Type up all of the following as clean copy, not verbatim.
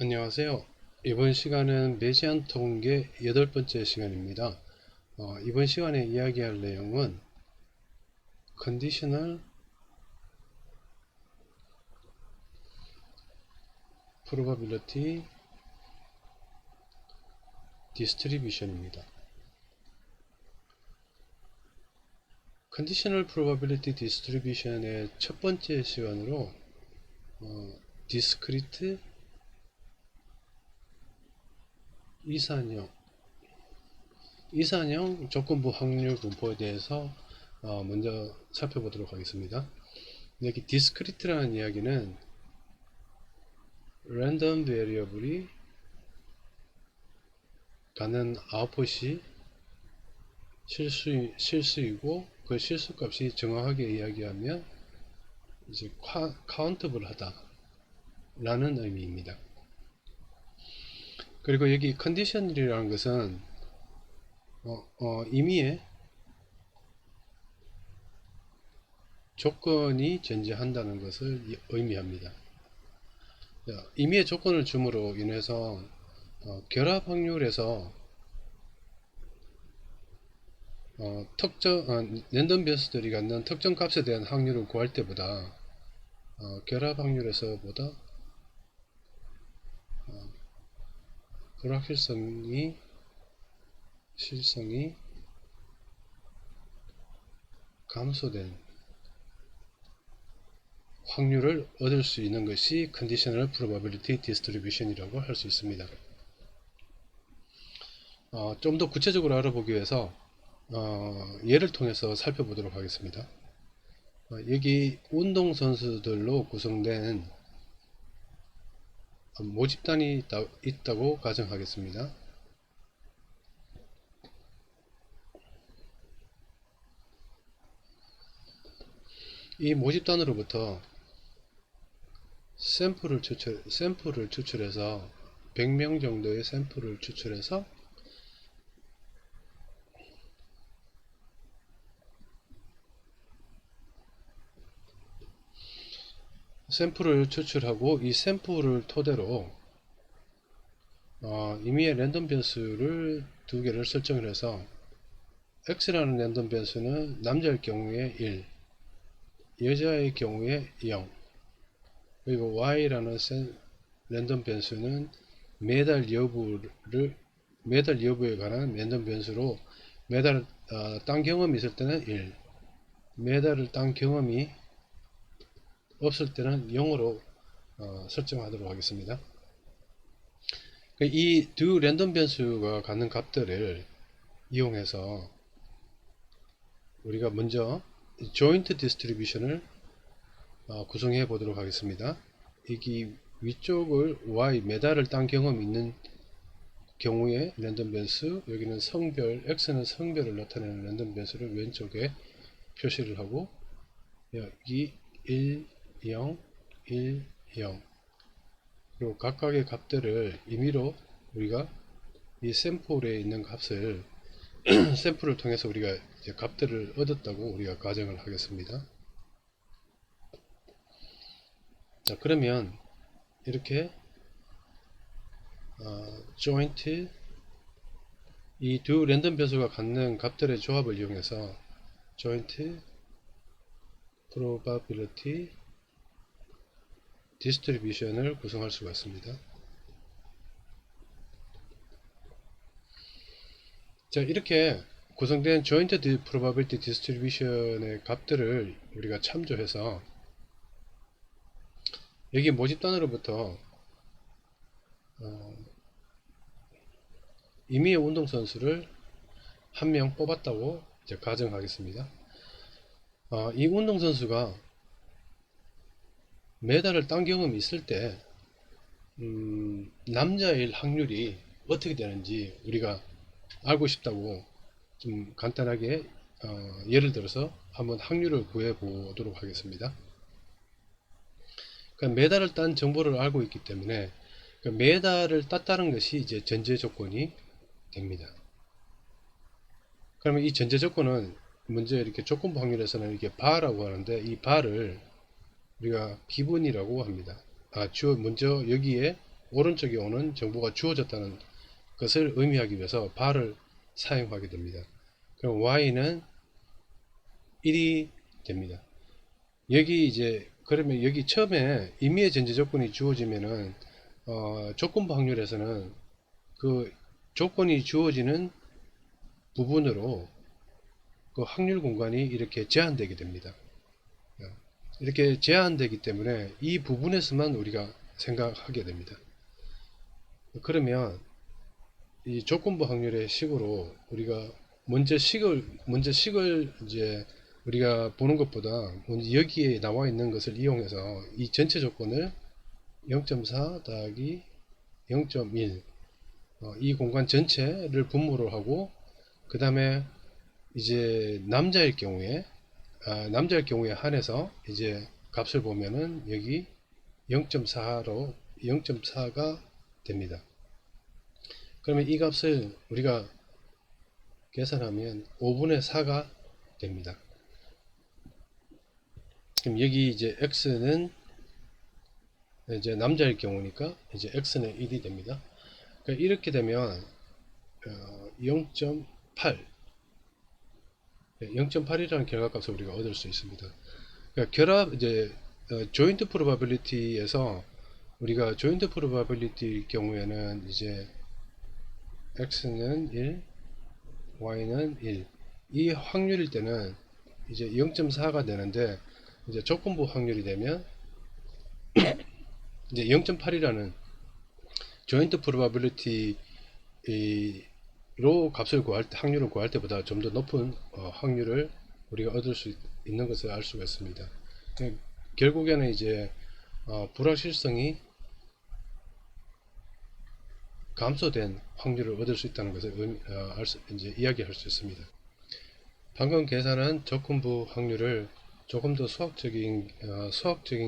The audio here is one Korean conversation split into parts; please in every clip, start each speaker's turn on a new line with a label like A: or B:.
A: 안녕하세요. 이번 시간은 매시안 통계 8번째 시간입니다. 이번 시간에 이야기할 내용은 Conditional Probability Distribution입니다. Conditional Probability Distribution의 첫 번째 시간으로 Discrete 이산형 조건부 확률 분포에 대해서 먼저 살펴보도록 하겠습니다. 여기 Discrete라는 이야기는 랜덤 베리어블이 가는 아웃풋이 실수이고 그 실수값이 정확하게 이야기하면 이제 카운터블 하다 라는 의미입니다. 그리고 여기 컨디션이라는 것은 임의의 조건이 존재한다는 것을 의미합니다. 임의의 조건을 줌으로 인해서 결합 확률에서 랜덤 변수들이 갖는 특정 값에 대한 확률을 구할 때보다 결합 확률에서보다 불확실성이 감소된 확률을 얻을 수 있는 것이 Conditional Probability Distribution이라고 할 수 있습니다. 좀 더 구체적으로 알아보기 위해서 예를 통해서 살펴보도록 하겠습니다. 여기 운동선수들로 구성된 모집단이 있다고 가정하겠습니다. 이 모집단으로부터 샘플을 추출해서 100명 정도의 샘플을 추출해서 샘플을 추출하고 이 샘플을 토대로 임의의 랜덤 변수를 두 개를 설정을 해서 X라는 랜덤 변수는 남자일 경우에 1, 여자의 경우에 0, 그리고 Y라는 랜덤 변수는 매달 여부에 관한 랜덤 변수로 매달 딴 경험이 있을 때는 1, 매달을 딴 경험이 없을 때는 0으로 설정하도록 하겠습니다. 이 두 랜덤 변수가 갖는 값들을 이용해서 우리가 먼저 조인트 디스트리뷰션을 구성해 보도록 하겠습니다. 여기 위쪽을 Y 매달을 딴 경험이 있는 경우에 랜덤 변수, 여기는 성별, X는 성별을 나타내는 랜덤 변수를 왼쪽에 표시를 하고 여기 1, 0, 1, 0 그리고 각각의 값들을 임의로 우리가 이 샘플에 있는 값을 샘플을 통해서 우리가 이제 값들을 얻었다고 우리가 가정을 하겠습니다. 자, 그러면 이렇게 joint 이 두 랜덤 변수가 갖는 값들의 조합을 이용해서 joint probability distribution을 구성할 수가 있습니다. 자, 이렇게 구성된 joint probability distribution의 값들을 우리가 참조해서 여기 모집단으로부터 임의의 운동선수를 한 명 뽑았다고 이제 가정하겠습니다. 이 운동선수가 메달을 딴 경험이 있을 때 남자일 확률이 어떻게 되는지 우리가 알고 싶다고 좀 간단하게 예를 들어서 한번 확률을 구해 보도록 하겠습니다. 그러니까 메달을 딴 정보를 알고 있기 때문에 메달을 땄다는 것이 이제 전제 조건이 됩니다. 그러면 이 전제 조건은 먼저 이렇게 조건부 확률에서는 이렇게 바라고 하는데 이 바를 우리가 기본이라고 합니다. 먼저 여기에 오른쪽에 오는 정보가 주어졌다는 것을 의미하기 위해서 bar을 사용하게 됩니다. 그럼 y는 1이 됩니다. 여기 이제 그러면 여기 처음에 임의의 전제 조건이 주어지면은 조건부 확률에서는 그 조건이 주어지는 부분으로 그 확률 공간이 이렇게 제한되게 됩니다. 이렇게 제한되기 때문에 이 부분에서만 우리가 생각하게 됩니다. 그러면 이 조건부 확률의 식으로 우리가 먼저 식을 이제 우리가 보는 것보다 먼저 여기에 나와 있는 것을 이용해서 이 전체 조건을 0.4 더하기 0.1 이 공간 전체를 분모를 하고 그 다음에 이제 남자일 경우에 한해서 이제 값을 보면은 여기 0.4로 0.4가 됩니다. 그러면 이 값을 우리가 계산하면 5분의 4가 됩니다. 그럼 여기 이제 x는 이제 남자일 경우니까 이제 x는 1이 됩니다. 그러니까 이렇게 되면 0.8 0.8이라는 결과값을 우리가 얻을 수 있습니다. 그러니까 결합 이제 조인트 프로바빌리티에서 우리가 조인트 프로바빌리티 경우에는 이제 x는 1, y는 1. 이 확률일 때는 이제 0.4가 되는데 이제 조건부 확률이 되면 이제 0.8이라는 조인트 프로바빌리티 로 값을 구할 때 확률을 구할 때보다 좀 더 높은 확률을 우리가 얻을 수 있는 것을 알 수가 있습니다. 결국에는 이제 불확실성이 감소된 확률을 얻을 수 있다는 것을 이제 이야기할 수 있습니다. 방금 계산한 조건부 확률을 조금 더 수학적인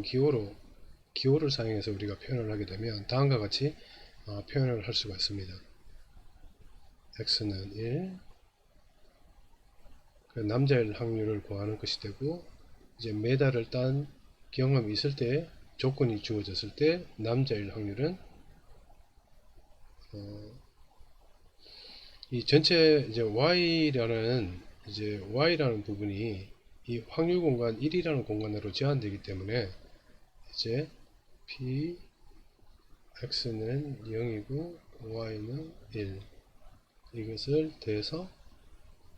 A: 기호를 사용해서 우리가 표현을 하게 되면 다음과 같이 표현을 할 수가 있습니다. x는 1, 남자일 확률을 구하는 것이 되고 이제 메달을 딴 경험이 있을 때 조건이 주어졌을 때 남자일 확률은 이 전체 이제 y라는 부분이 이 확률 공간 1이라는 공간으로 제한되기 때문에 이제 p x는 0이고 y는 1 이것을 더해서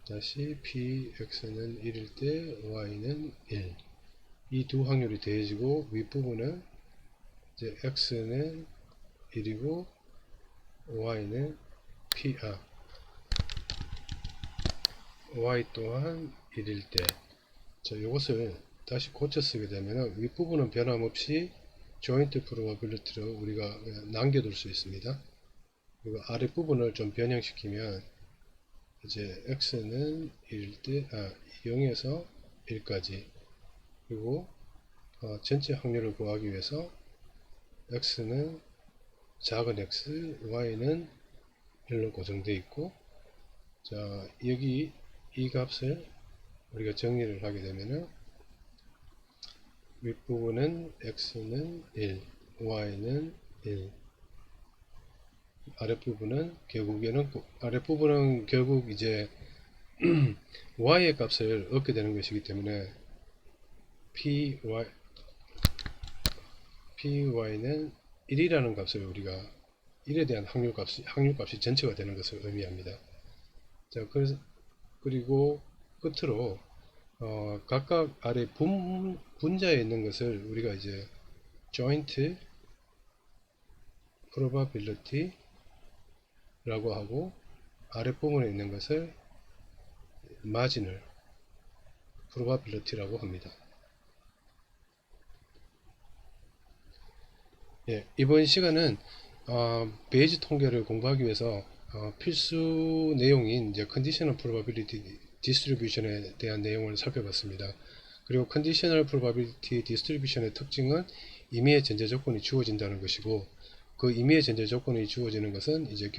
A: 다시 px는 1일 때 y는 1 이 두 확률이 더해지고 윗부분은 이제 x는 1이고 y는 y 또한 1일 때 자, 이것을 다시 고쳐 쓰게 되면 윗부분은 변함없이 조인트 프로바빌리티로 우리가 남겨둘 수 있습니다. 그리고 아랫부분을 좀 변형시키면 이제 x는 1일 때 0에서 1까지 그리고 전체 확률을 구하기 위해서 x는 작은 x, y는 1로 고정되어 있고 자 여기 이 값을 우리가 정리를 하게 되면은 윗부분은 x는 1, y는 1 아랫부분은 결국 이제 y의 값을 얻게 되는 것이기 때문에 py는 1이라는 값을 우리가 1에 대한 확률값이 전체가 되는 것을 의미합니다. 자, 그리고 끝으로 각각 아래 분자에 있는 것을 우리가 이제 joint probability 라고 하고 아랫부분에 있는 것을 marginal probability라고 합니다. 예, 이번 시간은 베이지 통계를 공부하기 위해서 필수 내용인 이제 conditional probability distribution에 대한 내용을 살펴봤습니다. 그리고 conditional probability distribution의 특징은 임의의 전제 조건이 주어진다는 것이고 그 임의의 전제 조건이 주어지는 것은 이제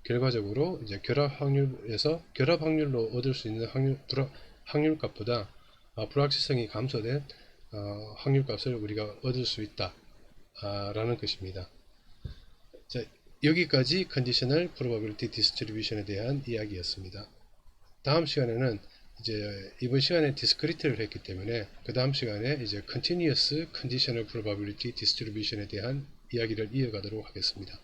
A: 결과적으로 이제 결합 확률로 얻을 수 있는 확률값보다 불확실성이 감소된 확률값을 우리가 얻을 수 있다 라는 것입니다. 자, 여기까지 컨디셔널 프로바빌리티 디스트리뷰션에 대한 이야기였습니다. 다음 시간에는 이제 이번 시간에 디스크리트를 했기 때문에 그 다음 시간에 이제 Continuous Conditional Probability Distribution에 대한 이야기를 이어가도록 하겠습니다.